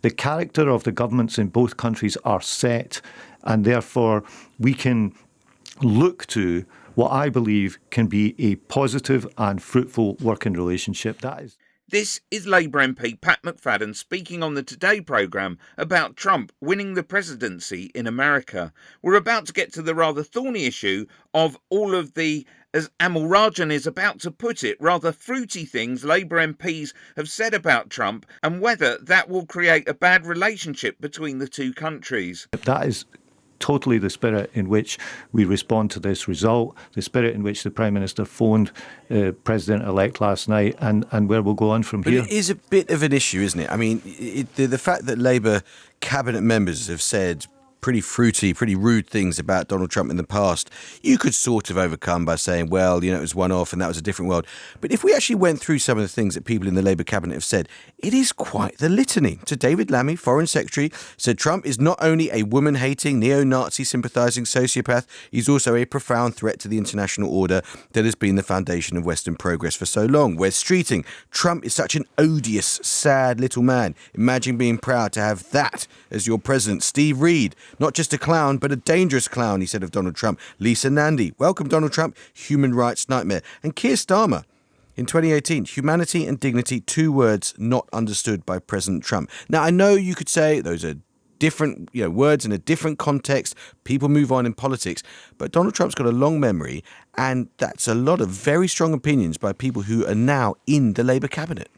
The character of the governments in both countries are set, and therefore we can look to what I believe can be a positive and fruitful working relationship. This is Labour MP Pat McFadden speaking on the Today programme about Trump winning the presidency in America. We're about to get to the rather thorny issue of all of the, as Amal Rajan is about to put it, rather fruity things Labour MPs have said about Trump and whether that will create a bad relationship between the two countries. That is totally the spirit in which we respond to this result, the spirit in which the Prime Minister phoned President-elect last night, and where we'll go on from here. But it is a bit of an issue, isn't it? I mean, the fact that Labour cabinet members have said pretty fruity, pretty rude things about Donald Trump in the past, you could sort of overcome by saying, well, it was one-off and that was a different world. But if we actually went through some of the things that people in the Labour cabinet have said, it is quite the litany. So David Lammy, Foreign Secretary, said Trump is not only a woman-hating, neo-Nazi sympathising sociopath, he's also a profound threat to the international order that has been the foundation of Western progress for so long. Wes Streeting, Trump is such an odious, sad little man. Imagine being proud to have that as your president. Steve Reed, not just a clown, but a dangerous clown, he said of Donald Trump. Lisa Nandy, welcome Donald Trump, human rights nightmare. And Keir Starmer, in 2018, humanity and dignity, two words not understood by President Trump. Now, I know you could say those are different words in a different context. People move on in politics. But Donald Trump's got a long memory, and that's a lot of very strong opinions by people who are now in the Labour cabinet.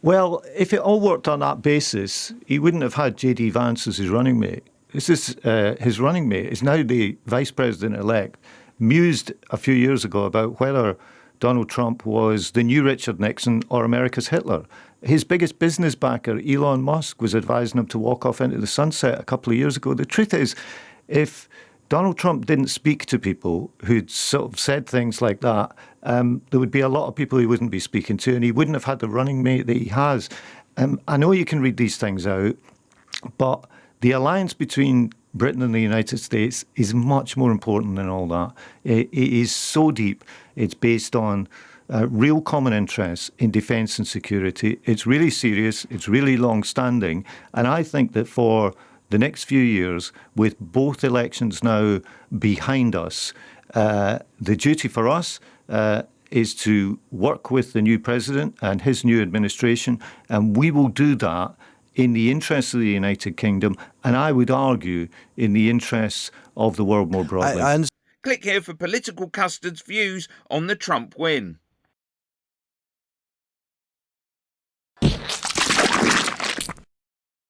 Well, if it all worked on that basis, he wouldn't have had J.D. Vance as his running mate. This is his running mate is now the Vice President-elect, mused a few years ago about whether Donald Trump was the new Richard Nixon or America's Hitler. His biggest business backer, Elon Musk, was advising him to walk off into the sunset a couple of years ago. The truth is, if Donald Trump didn't speak to people who'd sort of said things like that, there would be a lot of people he wouldn't be speaking to, and he wouldn't have had the running mate that he has. I know you can read these things out, but the alliance between Britain and the United States is much more important than all that. It is so deep. It's based on real common interests in defence and security. It's really serious. It's really long-standing. And I think that for the next few years, with both elections now behind us, the duty for us is to work with the new president and his new administration, and we will do that in the interests of the United Kingdom, and I would argue in the interests of the world more broadly. Click here for Political Custard's views on the Trump win.